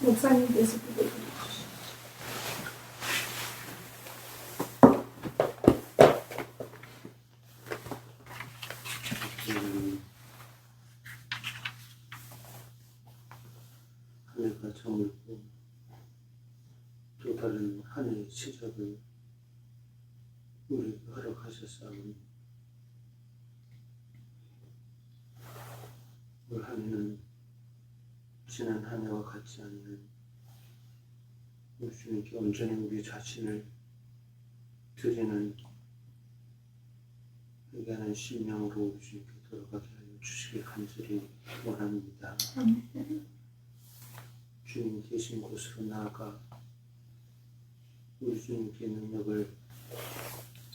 목사님께서 기도해 주십시오. 한 해가 저물고 또 다른 한 해의 시작을 우리에게 허락하셨사오니 올 한 해는 지난 한 해와 같지 않는 우리 주님께 온전히 우리 자신을 드리는 회개하는 심령으로 우리 주님께 돌아가게 하여 주시길 간절히 원합니다. 주님 계신 곳으로 나아가 우리 주님께 능력을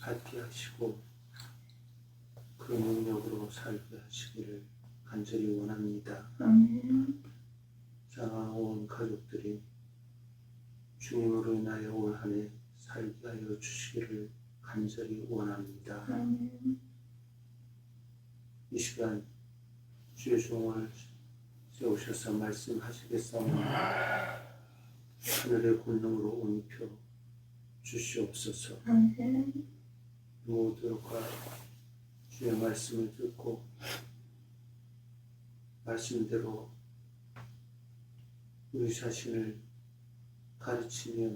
받게 하시고 그 능력으로 살게 하시기를 간절히 원합니다. 자, 온 가족들이 주님으로 인하여 올 한 해 살게 하여 주시기를 간절히 원합니다. 이 시간 주의 종을 세우셔서 말씀하시겠사오니 하늘의 권능으로 옮겨 주시옵소서. 모두가 주의 말씀을 듣고 말씀대로 우리 자신을 가르치며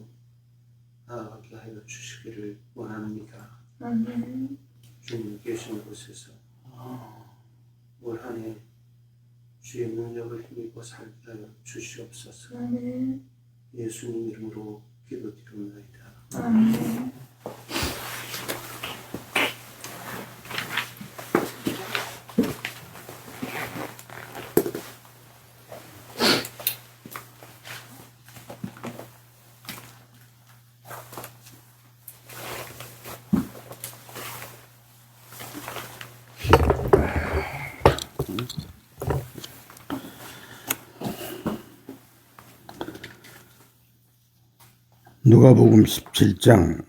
나아가게 하여 주시기를 원합니다. 주님 계신 곳에서 올 한 해 주의 능력을 힘입어 살게 하여 주시옵소서. 예수님 이름으로 기도드립니다. 아멘. 누가복음 17장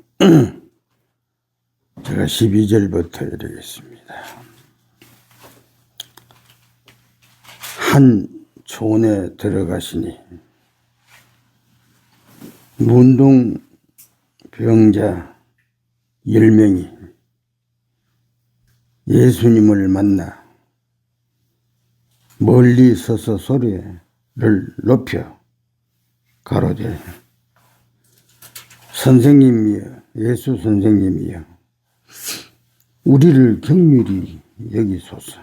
제가 12절부터 읽겠습니다. 한 촌에 들어가시니 문둥병자 10명이 예수님을 만나 멀리 서서 소리를 높여 가로되 선생님이여, 예수 선생님이여, 우리를 긍휼히 여기소서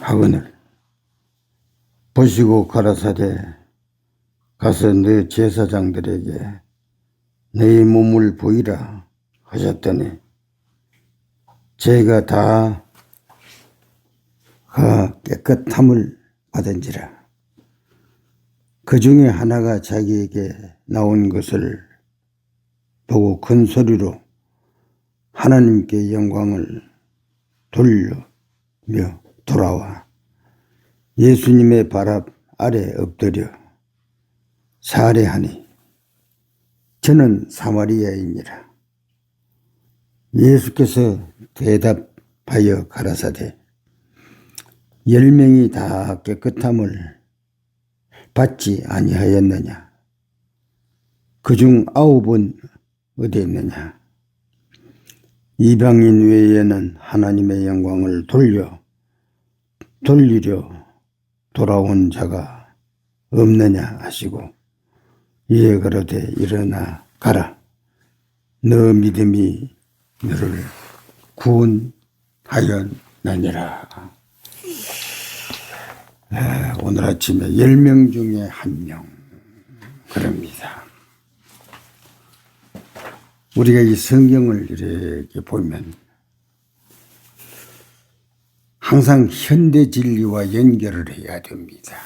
하거늘 보시고 가라사대 가서 너 제사장들에게 너희 몸을 보이라 하셨더니 제가 다 깨끗함을 받은지라. 그 중에 하나가 자기에게 나온 것을 보고 큰 소리로 하나님께 영광을 돌리며 돌아와 예수님의 발 앞 아래 엎드려 살해하니 저는 사마리아인이라. 예수께서 대답하여 가라사대 10명이 다 깨끗함을 받지 아니하였느냐? 그중 9은 어디 있느냐? 이방인 외에는 하나님의 영광을 돌리려 돌아온 자가 없느냐 하시고 이에 가로되 일어나 가라. 너 믿음이 너를 구원하였느니라. 오늘 아침에 10명 중에 1명 그럽니다. 우리가 이 성경을 이렇게 보면 항상 현대 진리와 연결을 해야 됩니다.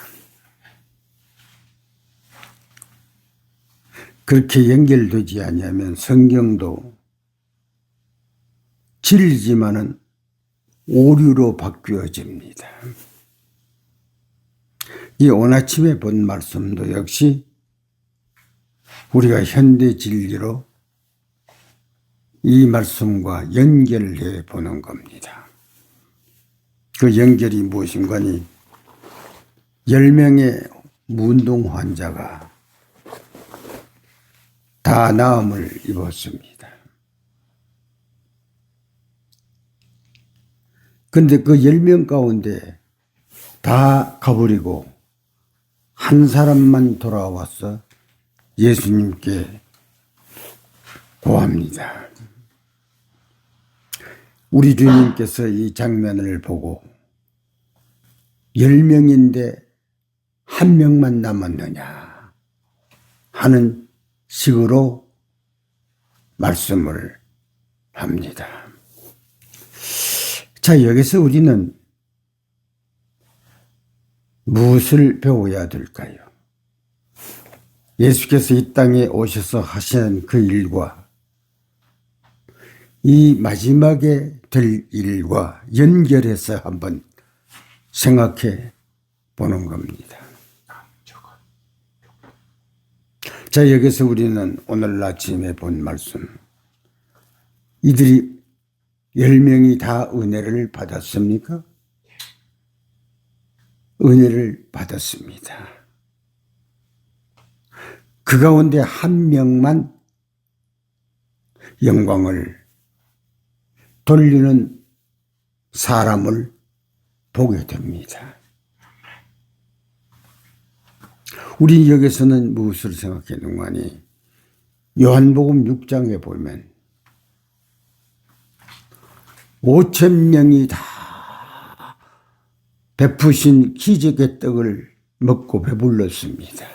그렇게 연결되지 않으면 성경도 진리지만은 오류로 바뀌어집니다. 이 오늘 아침에 본 말씀도 역시 우리가 현대 진리로 이 말씀과 연결해 보는 겁니다. 그 연결이 무엇인가니 10명의 문둥 환자가 다 나음을 입었습니다. 그런데 그 10명 가운데 다 가버리고 한 사람만 돌아와서 예수님께 고합니다. 우리 주님께서 이 장면을 보고 10명인데 한 명만 남았느냐 하는 식으로 말씀을 합니다. 자, 여기서 우리는 무엇을 배워야 될까요? 예수께서 이 땅에 오셔서 하시는 그 일과 이 마지막에 될 일과 연결해서 한번 생각해 보는 겁니다. 자, 여기서 우리는 오늘 아침에 본 말씀, 이들이 10명이 다 은혜를 받았습니까? 은혜를 받았습니다. 그 가운데 한 명만 영광을 돌리는 사람을 보게 됩니다. 우리 여기서는 무엇을 생각했는가 하니 요한복음 6장에 보면 5,000명이 다 베푸신 기적의 떡을 먹고 배불렀습니다.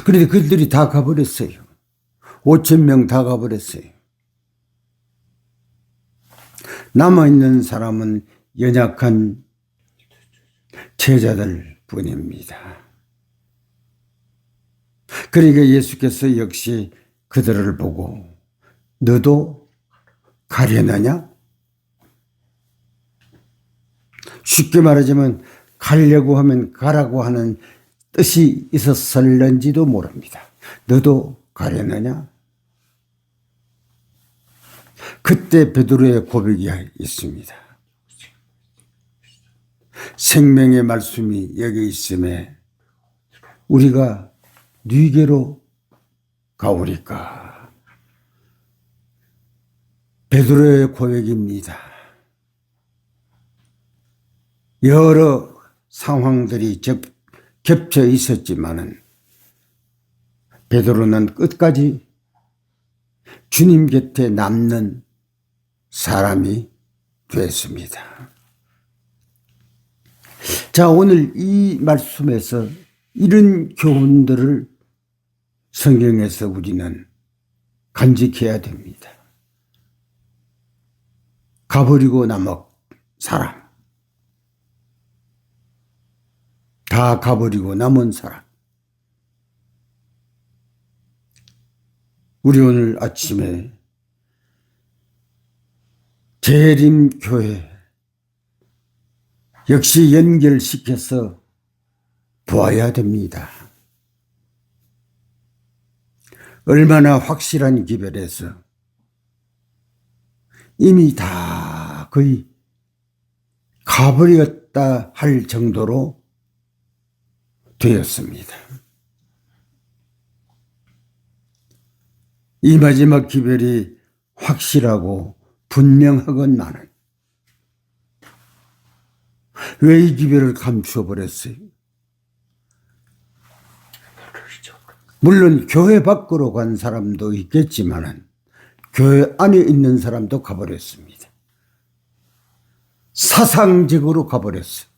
그런데 그들이 다 가버렸어요. 5,000명 다 가버렸어요. 남아있는 사람은 연약한 제자들 뿐입니다. 그러니까 예수께서 역시 그들을 보고 너도 가려느냐? 쉽게 말하자면 가려고 하면 가라고 하는 뜻이 있었을는지도 모릅니다. 너도 가려느냐? 그때 베드로의 고백이 있습니다. 생명의 말씀이 여기 있음에 우리가 네게로 가오리까? 베드로의 고백입니다. 여러 상황들이 겹쳐 있었지만은 베드로는 끝까지 주님 곁에 남는 사람이 됐습니다. 자, 오늘 이 말씀에서 이런 교훈들을 성경에서 우리는 간직해야 됩니다. 가버리고 남은 사람, 다 가버리고 남은 사람. 우리 오늘 아침에 재림교회 역시 연결시켜서 보아야 됩니다. 얼마나 확실한 기별에서 이미 다 거의 가버렸다 할 정도로 되었습니다. 이 마지막 기별이 확실하고 분명하건만은 왜 이 기별을 감추어 버렸어요? 물론 교회 밖으로 간 사람도 있겠지만은 교회 안에 있는 사람도 가버렸습니다. 사상적으로 가버렸어요.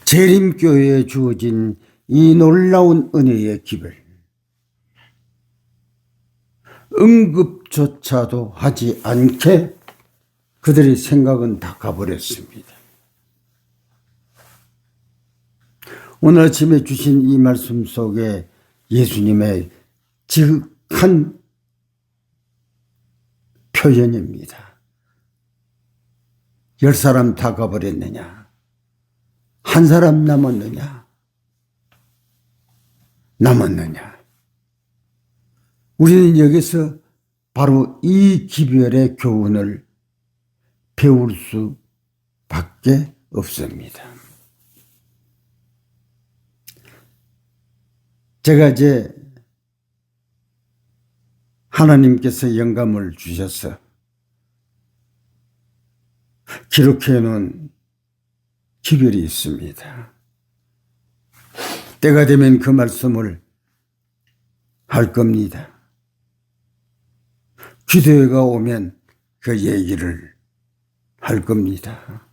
재림교회에 주어진 이 놀라운 은혜의 기별, 응급조차도 하지 않게 그들의 생각은 다 가버렸습니다. 오늘 아침에 주신 이 말씀 속에 예수님의 지극한 표현입니다. 10사람 다 가버렸느냐? 한 사람 남았느냐? 남았느냐? 우리는 여기서 바로 이 기별의 교훈을 배울 수밖에 없습니다. 제가 이제 하나님께서 영감을 주셔서 기록해 놓은 기별이 있습니다. 때가 되면 그 말씀을 할 겁니다. 기도회가 오면 그 얘기를 할 겁니다.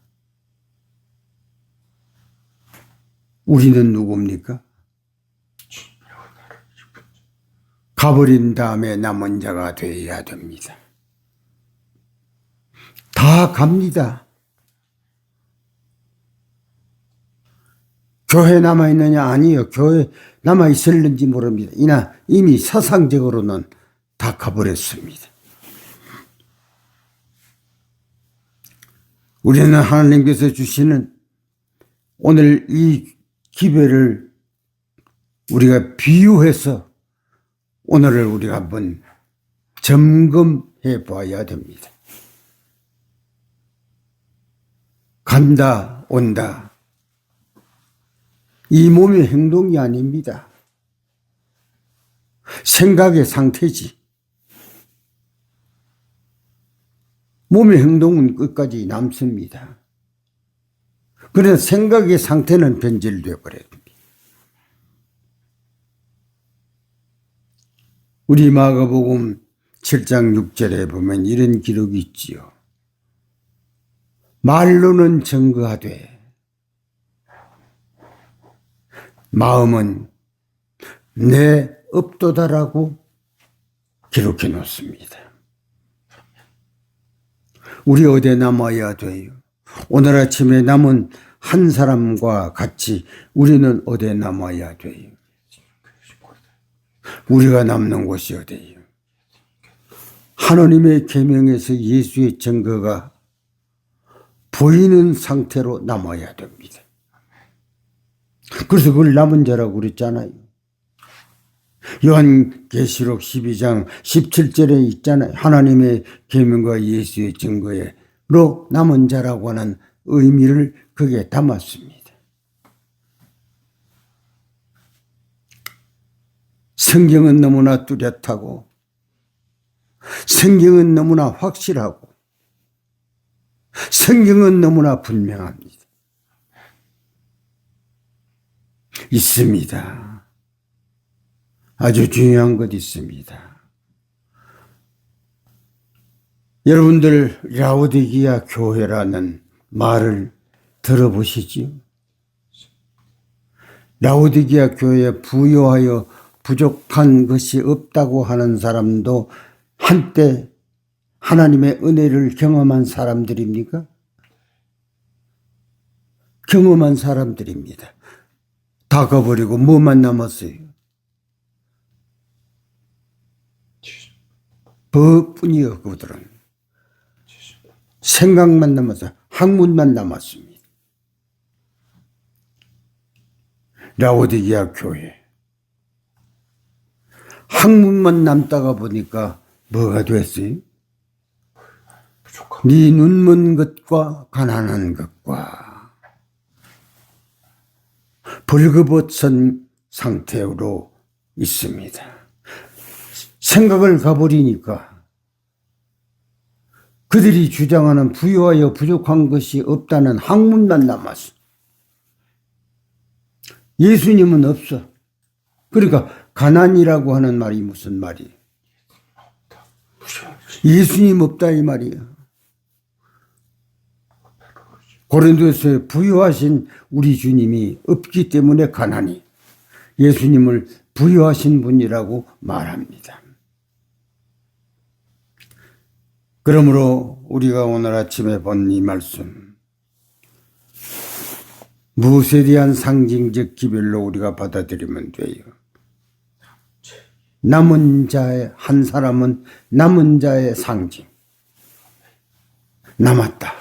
우리는 누굽니까? 가버린 다음에 남은 자가 되어야 됩니다. 다 갑니다. 교회 남아있느냐? 아니요. 교회 남아있을는지 모릅니다. 이미 사상적으로는 다 가버렸습니다. 우리는 하나님께서 주시는 오늘 이 기별을 우리가 비유해서 오늘을 우리가 한번 점검해 봐야 됩니다. 간다, 온다. 이 몸의 행동이 아닙니다. 생각의 상태지. 몸의 행동은 끝까지 남습니다. 그래서 생각의 상태는 변질되어 버려요. 우리 마가복음 7장 6절에 보면 이런 기록이 있지요. 말로는 증거하되 마음은 내 없도다라고 기록해 놓습니다. 우리 어디에 남아야 돼요? 오늘 아침에 남은 한 사람과 같이 우리는 어디에 남아야 돼요? 우리가 남는 곳이 어디예요? 하나님의 계명에서 예수의 증거가 보이는 상태로 남아야 됩니다. 그래서 그걸 남은 자라고 그랬잖아요. 요한계시록 12장 17절에 있잖아요. 하나님의 계명과 예수의 증거로 남은 자라고 하는 의미를 거기에 담았습니다. 성경은 너무나 뚜렷하고 성경은 너무나 확실하고 성경은 너무나 분명합니다. 있습니다. 아주 중요한 것 있습니다. 여러분들 라오디게아 교회라는 말을 들어보시지요? 라오디게아 교회에 부요하여 부족한 것이 없다고 하는 사람도 한때 하나님의 은혜를 경험한 사람들입니까? 경험한 사람들입니다. 다 가버리고 뭐만 남았어요? 그뿐이요. 그들은 생각만 남았어요. 학문만 남았습니다. 라오디게아 교회 학문만 남다가 보니까 뭐가 됐어요? 네 눈먼 것과 가난한 것과 벌거벗은 상태로 있습니다. 생각을 가버리니까 그들이 주장하는 부유하여 부족한 것이 없다는 학문만 남았어. 예수님은 없어. 그러니까 가난이라고 하는 말이 무슨 말이에요? 예수님 없다 이 말이에요. 고린도서에 부유하신 우리 주님이 없기 때문에 가난이 예수님을 부유하신 분이라고 말합니다. 그러므로 우리가 오늘 아침에 본 이 말씀 무엇에 대한 상징적 기별로 우리가 받아들이면 돼요? 남은 자의 한 사람은 남은 자의 상징. 남았다.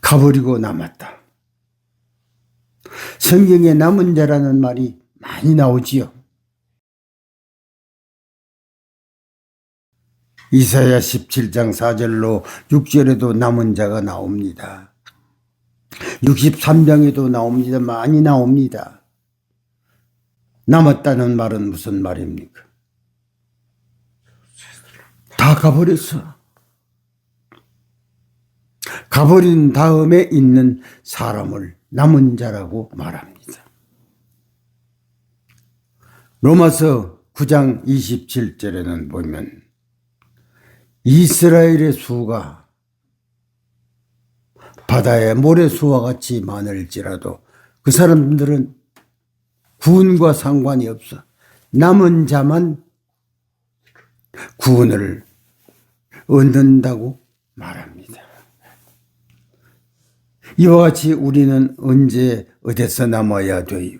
가버리고 남았다. 성경에 남은 자라는 말이 많이 나오지요. 이사야 17장 4절로 6절에도 남은 자가 나옵니다. 63장에도 나옵니다. 많이 나옵니다. 남았다는 말은 무슨 말입니까? 다 가버렸어. 가버린 다음에 있는 사람을 남은 자라고 말합니다. 로마서 9장 27절에는 보면 이스라엘의 수가 바다의 모래수와 같이 많을지라도 그 사람들은 구원과 상관이 없어. 남은 자만 구원을 얻는다고 말합니다. 이와 같이 우리는 언제 어디서 남아야 돼요?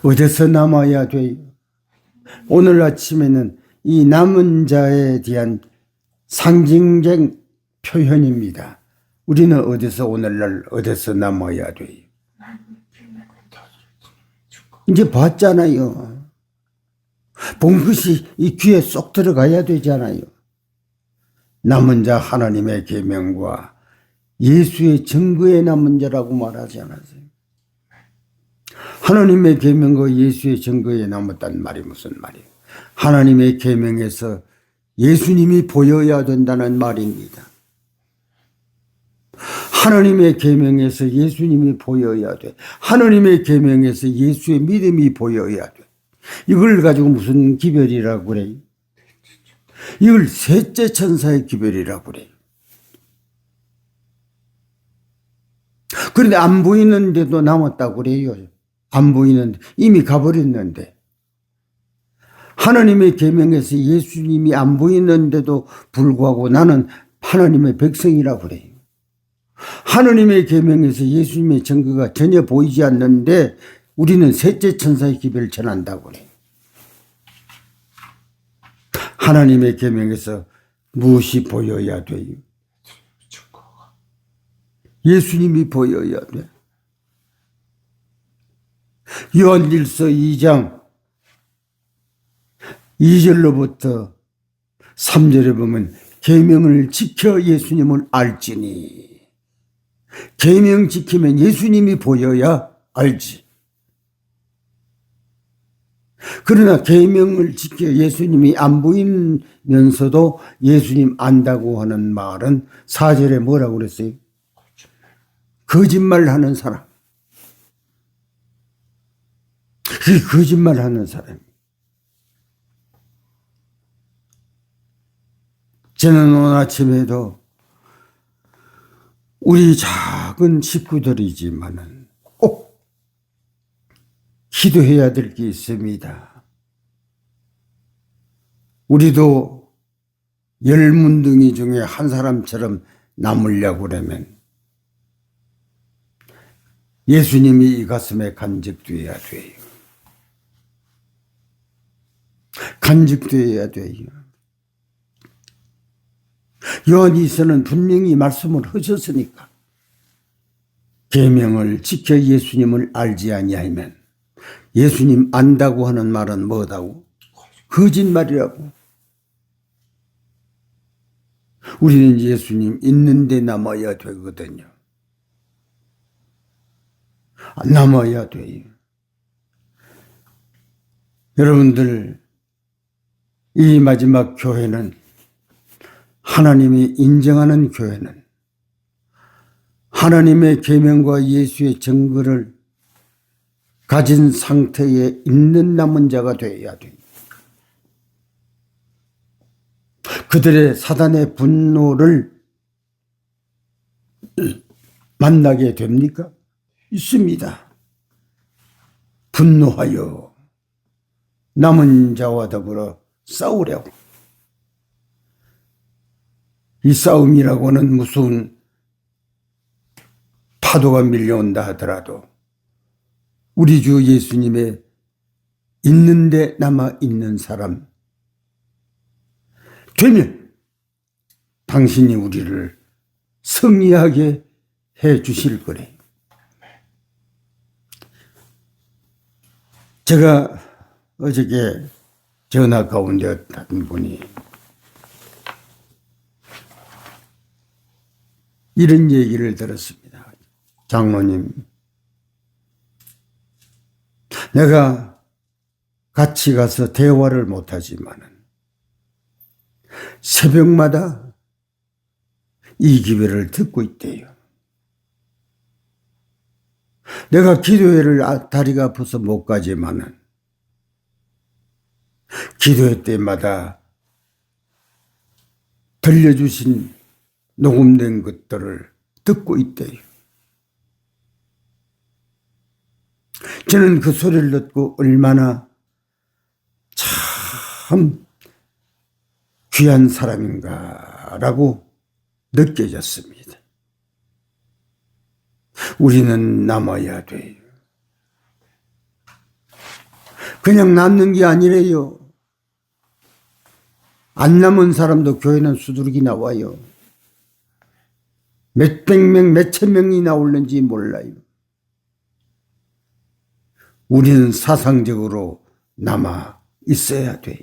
어디서 남아야 돼요? 오늘 아침에는 이 남은 자에 대한 상징적 표현입니다. 우리는 어디서 오늘날 어디서 남아야 돼요? 이제 봤잖아요. 본 것이 이 귀에 쏙 들어가야 되잖아요. 남은 자 하나님의 계명과 예수의 증거에 남은 자라고 말하지 않았어요. 하나님의 계명과 예수의 증거에 남았다는 말이 무슨 말이에요? 하나님의 계명에서 예수님이 보여야 된다는 말입니다. 하나님의 계명에서 예수님이 보여야 돼. 하나님의 계명에서 예수의 믿음이 보여야 돼. 이걸 가지고 무슨 기별이라고 그래요? 이걸 셋째 천사의 기별이라고 그래요. 그런데 안 보이는데도 남았다고 그래요. 안 보이는데 이미 가버렸는데. 하나님의 계명에서 예수님이 안 보이는데도 불구하고 나는 하나님의 백성이라고 그래요. 하나님의 계명에서 예수님의 증거가 전혀 보이지 않는데 우리는 셋째 천사의 기별을 전한다고 그래요. 하나님의 계명에서 무엇이 보여야 돼요? 예수님이 보여야 돼. 요한일서 2장 2절로부터 3절에 보면 계명을 지켜 예수님을 알지니. 계명 지키면 예수님이 보여야 알지. 그러나 계명을 지켜 예수님이 안 보이면서도 예수님 안다고 하는 말은 4절에 뭐라고 그랬어요? 거짓말하는 사람. 그 거짓말하는 사람. 저는 오늘 아침에도 우리 작은 식구들이지만은 꼭 기도해야 될 게 있습니다. 우리도 열문둥이 중에 한 사람처럼 남으려고 그러면 예수님이 이 가슴에 간직되어야 돼요. 간직되어야 돼요. 요한이서는 분명히 말씀을 하셨으니까 계명을 지켜 예수님을 알지 아니하면 예수님 안다고 하는 말은 뭐다고? 거짓말이라고. 우리는 예수님 있는데 남아야 되거든요. 남아야 돼요. 여러분들 이 마지막 교회는 하나님이 인정하는 교회는 하나님의 계명과 예수의 증거를 가진 상태에 있는 남은 자가 되어야 돼요. 그들의 사단의 분노를 만나게 됩니까? 있습니다. 분노하여 남은 자와 더불어 싸우려고. 이 싸움이라고는 무슨 파도가 밀려온다 하더라도 우리 주 예수님의 있는데 남아있는 사람 되면 당신이 우리를 승리하게 해 주실 거래요. 제가 어저께 전화 가운데 어떤 분이 이런 얘기를 들었습니다. 장로님, 내가 같이 가서 대화를 못하지만은 새벽마다 이 기회를 듣고 있대요. 내가 기도회를 다리가 아파서 못 가지만은 기도회 때마다 들려주신 녹음된 것들을 듣고 있대요. 저는 그 소리를 듣고 얼마나 참 귀한 사람인가라고 느껴졌습니다. 우리는 남아야 돼요. 그냥 남는 게 아니래요. 안 남은 사람도 교회는 수두룩이 나와요. 몇백 명, 몇천 명이 나올는지 몰라요. 우리는 사상적으로 남아 있어야 돼요.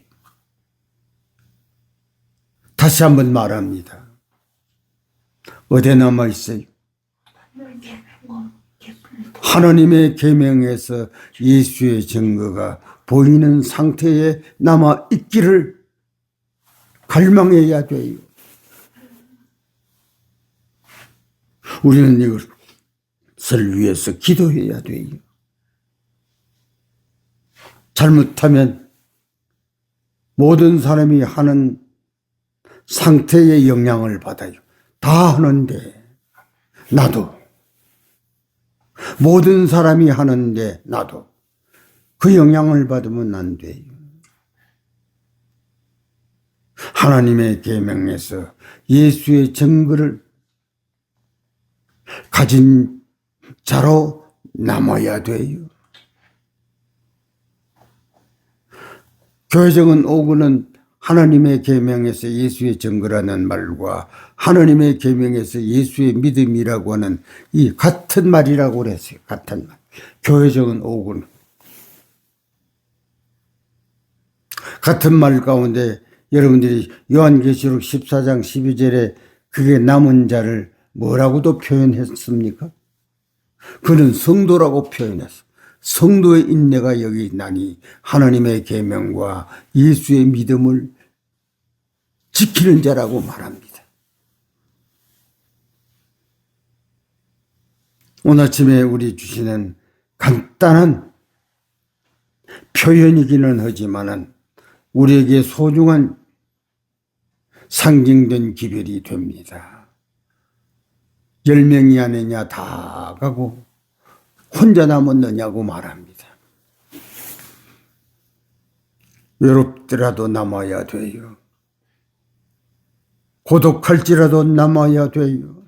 다시 한번 말합니다. 어디 남아 있어요? 하나님의 계명에서 예수의 증거가 보이는 상태에 남아 있기를 갈망해야 돼요. 우리는 이것을 위해서 기도해야 돼요. 잘못하면 모든 사람이 하는 상태의 영향을 받아요. 다 하는데 나도, 모든 사람이 하는데 나도 그 영향을 받으면 안 돼요. 하나님의 계명에서 예수의 증거를 가진 자로 남아야 돼요. 교회적인 오구는 하나님의 계명에서 예수의 증거라는 말과 하나님의 계명에서 예수의 믿음이라고 하는 이 같은 말이라고 그랬어요. 같은 말. 교회적인 오구는 같은 말 가운데 여러분들이 요한계시록 14장 12절에 그게 남은 자를 뭐라고도 표현했습니까? 그는 성도라고 표현했어. 성도의 인내가 여기 있나니 하나님의 계명과 예수의 믿음을 지키는 자라고 말합니다. 오늘 아침에 우리 주시는 간단한 표현이기는 하지만은 우리에게 소중한 상징된 기별이 됩니다. 10명이 아니냐 다 가고 혼자 남았느냐고 말합니다. 외롭더라도 남아야 돼요. 고독할지라도 남아야 돼요.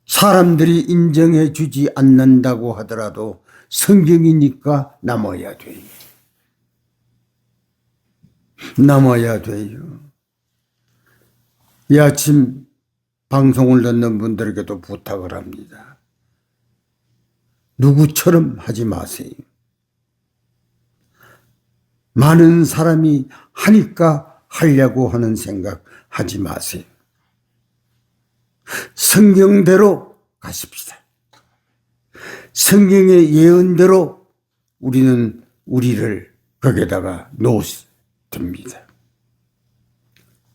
사람들이 인정해 주지 않는다고 하더라도 성경이니까 남아야 돼요. 남아야 돼요. 이 아침 방송을 듣는 분들에게도 부탁을 합니다. 누구처럼 하지 마세요. 많은 사람이 하니까 하려고 하는 생각 하지 마세요. 성경대로 가십시다. 성경의 예언대로 우리는 우리를 거기에다가 놓습니다.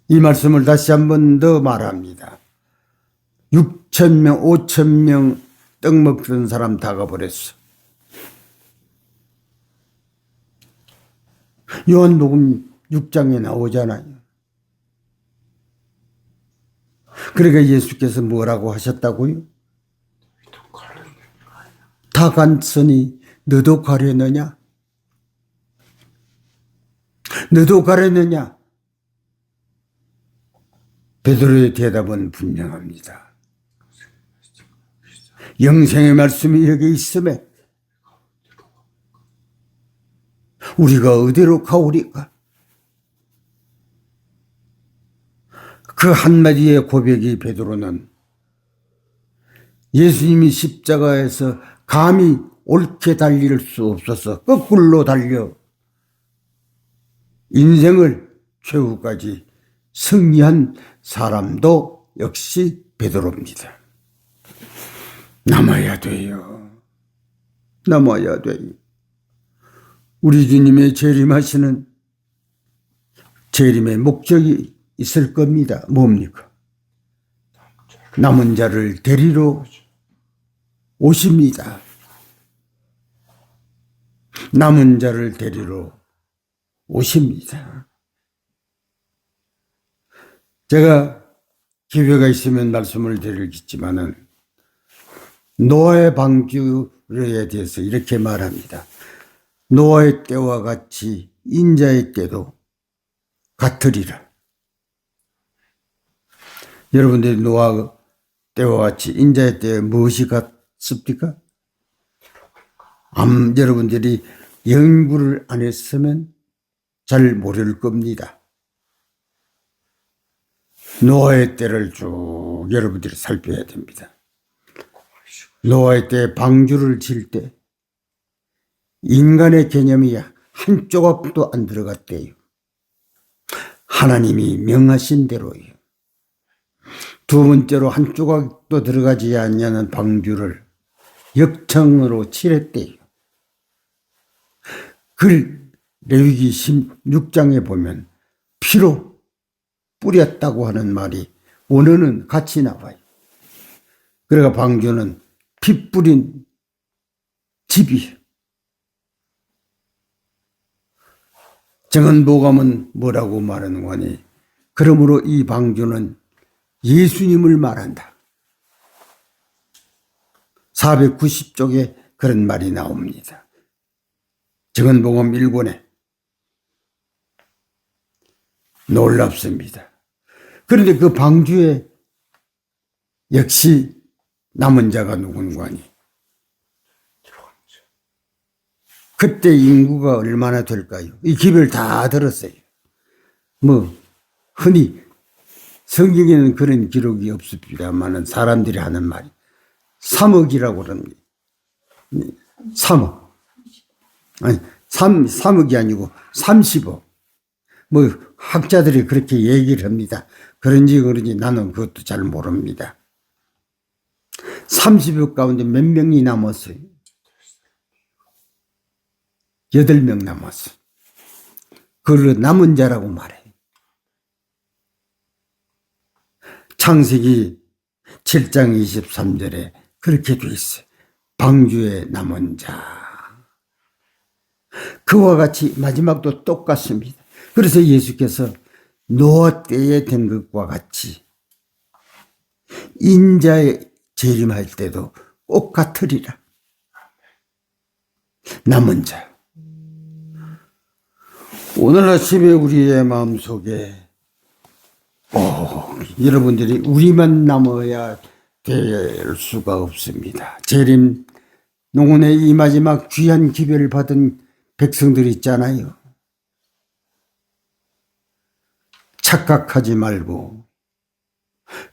이 말씀을 다시 한 번 더 말합니다. 6,000명, 5,000명 떡 먹던 사람 다 가버렸어. 요한복음 6장에 나오잖아요. 그러니까 예수께서 뭐라고 하셨다고요? 다 갔으니 너도 가려느냐? 너도 가려느냐? 베드로의 대답은 분명합니다. 영생의 말씀이 여기 있음에 우리가 어디로 가오리까? 그 한마디의 고백이 베드로는 예수님이 십자가에서 감히 옳게 달릴 수 없어서 거꾸로 달려 인생을 최후까지 승리한 사람도 역시 베드로입니다. 남아야 돼요. 남아야 돼요. 우리 주님의 재림하시는 재림의 목적이 있을 겁니다. 뭡니까? 남은 자를 데리러 오십니다. 남은 자를 데리러 오십니다. 제가 기회가 있으면 말씀을 드리겠지만은 노아의 방주에 대해서 이렇게 말합니다. 노아의 때와 같이 인자의 때도 같으리라. 여러분들이 노아 때와 같이 인자의 때에 무엇이 같습니까? 여러분들이 연구를 안 했으면 잘 모를 겁니다. 노아의 때를 쭉 여러분들이 살펴야 됩니다. 노아의 때 방주를 칠 때 인간의 개념이 한 조각도 안 들어갔대요. 하나님이 명하신 대로요. 두 번째로 한 조각도 들어가지 않냐는 방주를 역청으로 칠했대요. 그 레위기 16장에 보면 피로 뿌렸다고 하는 말이 원어는 같이 나와요. 그래가 방주는 피 뿌린 집이에요. 정언보감은 뭐라고 말하는 거니? 그러므로 이 방주는 예수님을 말한다. 490쪽에 그런 말이 나옵니다. 정언보감 1권에. 놀랍습니다. 그런데 그 방주에 역시 남은 자가 누군가니? 그때 인구가 얼마나 될까요? 이 기별 다 들었어요. 흔히 성경에는 그런 기록이 없습니다만은 사람들이 하는 말이 3억이라고 그럽니다. 3억. 아니, 3억이 아니고 30억. 학자들이 그렇게 얘기를 합니다. 그런지 나는 그것도 잘 모릅니다. 30억 가운데 몇 명이 남았어요? 8명 남았어. 그걸 남은 자라고 말해. 창세기 7장 23절에 그렇게 돼 있어요. 방주의 남은 자. 그와 같이 마지막도 똑같습니다. 그래서 예수께서 노아 때에 된 것과 같이 인자의 재림할 때도 꼭 같으리라. 남은 자. 오늘 아침에 우리의 마음속에 여러분들이 우리만 남아야 될 수가 없습니다. 재림 농원의 이 마지막 귀한 기별을 받은 백성들이 있잖아요. 착각하지 말고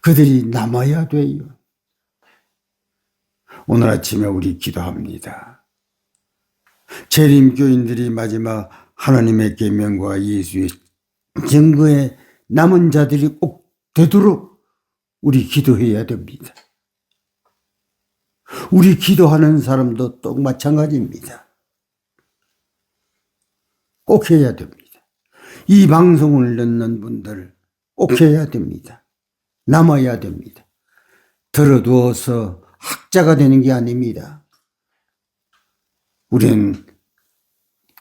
그들이 남아야 돼요. 오늘 아침에 우리 기도합니다. 재림교인들이 마지막 하나님의 계명과 예수의 증거에 남은 자들이 꼭 되도록 우리 기도해야 됩니다. 우리 기도하는 사람도 또 마찬가지입니다. 꼭 해야 됩니다. 이 방송을 듣는 분들 꼭 해야 됩니다. 남아야 됩니다. 들어두어서 학자가 되는 게 아닙니다. 우리는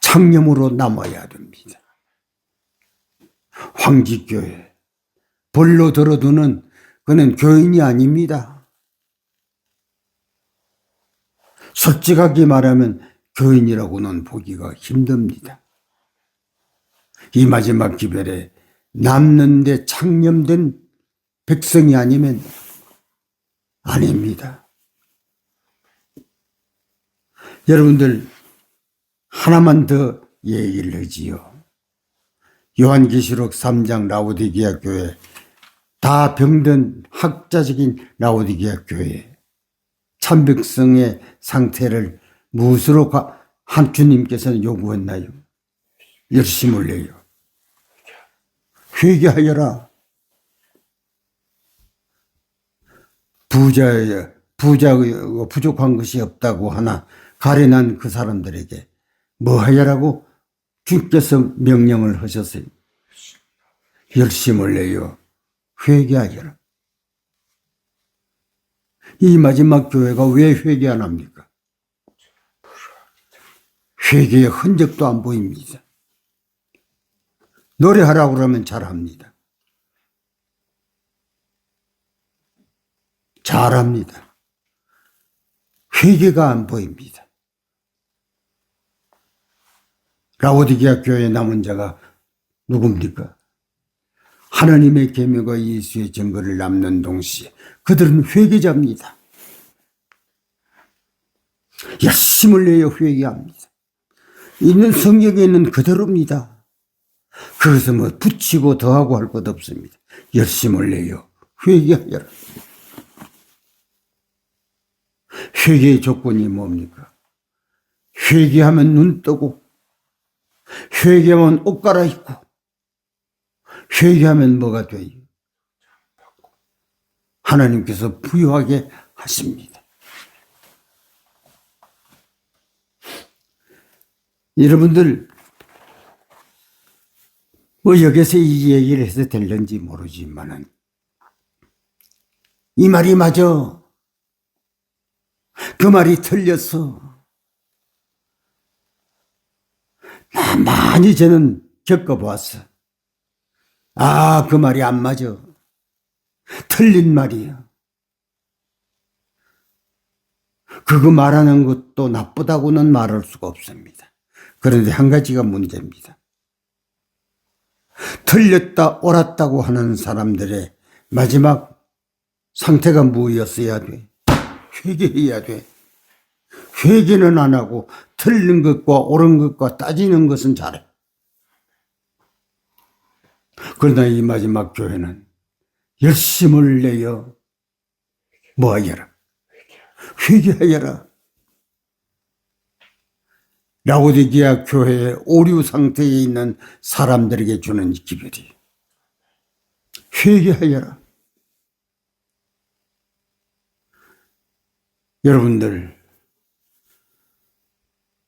창념으로 남아야 됩니다. 황지교회 벌로 들어두는 그는 교인이 아닙니다. 솔직하게 말하면 교인이라고는 보기가 힘듭니다. 이 마지막 기별에 남는데 창념된 백성이 아니면 아닙니다. 여러분들 하나만 더 얘기를 하지요. 요한계시록 3장 라오디게아 교회, 다 병든 학자적인 라오디게아 교회, 참백성의 상태를 무엇으로 한 주님께서는 요구했나요? 열심을 내요. 회개하여라. 부족한 것이 없다고 하나 가련한 그 사람들에게 뭐 하여라고 주께서 명령을 하셨어요. 열심을 내요. 회개하여라. 이 마지막 교회가 왜 회개 안 합니까? 회개의 흔적도 안 보입니다. 노래하라고 그러면 잘합니다. 잘합니다. 회개가 안 보입니다. 라오디게아 교회에 남은 자가 누굽니까? 하나님의 계명과 예수의 증거를 남는 동시에 그들은 회개자입니다. 열심을 내어 회개합니다. 있는 성경에 있는 그대로입니다. 그것은 뭐 붙이고 더하고 할 것 없습니다. 열심을 내어 회개하여라. 회개의 조건이 뭡니까? 회개하면 눈 뜨고, 회개하면 옷 갈아입고, 회개하면 뭐가 돼요? 하나님께서 부유하게 하십니다. 여러분들, 뭐 여기서 이 얘기를 해서 될는지 모르지만은, 이 말이 맞아. 그 말이 틀렸어. 나 많이 저는 겪어보았어. 아, 그 말이 안 맞아. 틀린 말이야. 그거 말하는 것도 나쁘다고는 말할 수가 없습니다. 그런데 한 가지가 문제입니다. 틀렸다 옳았다고 하는 사람들의 마지막 상태가 무엇이었어야 돼? 회개해야 돼. 회개는 안 하고 틀린 것과 옳은 것과 따지는 것은 잘해. 그러나 이 마지막 교회는 열심을 내어 뭐하여라? 회개하여라. 라오디게아 교회의 오류 상태에 있는 사람들에게 주는 기별이 회개하여라. 여러분들,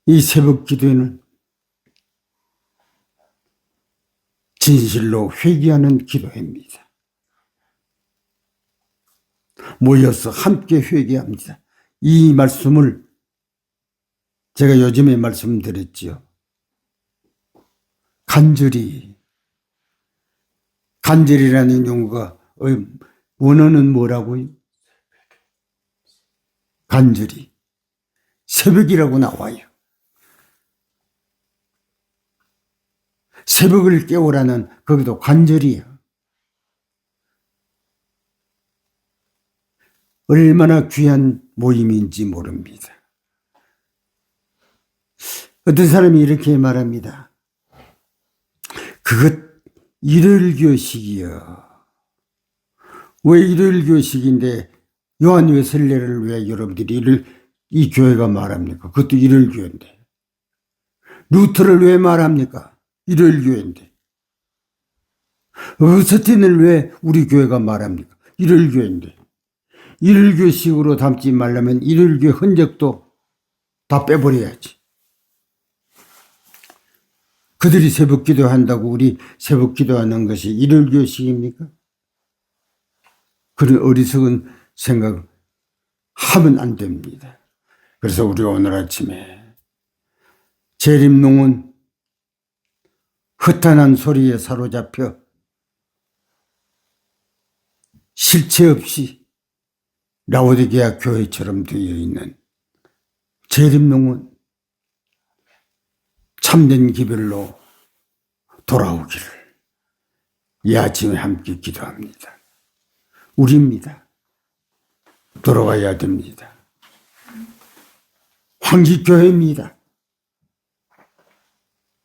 이 새벽 기도회는 진실로 회개하는 기도회입니다. 모여서 함께 회개합니다. 이 말씀을 제가 요즘에 말씀드렸지요. 간절이라는 용어가 원어는 뭐라고요? 간절히 새벽이라고 나와요. 새벽을 깨우라는 거기도 간절이에요. 얼마나 귀한 모임인지 모릅니다. 어떤 사람이 이렇게 말합니다. 그것 일요일 교식이요. 왜 일요일 교식인데 요한 웨슬레를 왜 여러분들이 이 교회가 말합니까? 그것도 일요일 교회인데. 루터를 왜 말합니까? 일요일 교회인데. 어스틴을 왜 우리 교회가 말합니까? 일요일 교회인데. 일요일 교식으로 담지 말려면 일요일 교회 흔적도 다 빼버려야지. 그들이 새벽 기도한다고 우리 새벽 기도하는 것이 일요일 교식입니까? 그런 어리석은 생각 하면 안 됩니다. 그래서 우리가 오늘 아침에 재림농은 허탄한 소리에 사로잡혀 실체 없이 라오디게아 교회처럼 되어 있는 재림농은 참된 기별로 돌아오기를 이 아침에 함께 기도합니다. 우리입니다. 돌아와야 됩니다. 황지교회입니다.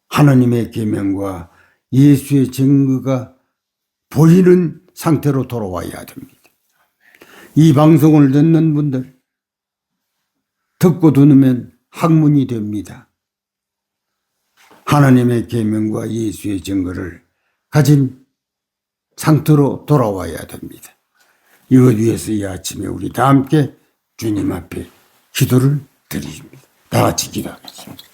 하나님의 계명과 예수의 증거가 보이는 상태로 돌아와야 됩니다. 이 방송을 듣는 분들, 듣고 들으면 학문이 됩니다. 하나님의 계명과 예수의 증거를 가진 상태로 돌아와야 됩니다. 이것 위해서 이 아침에 우리 다 함께 주님 앞에 기도를 드립니다. 다 같이 기도하겠습니다.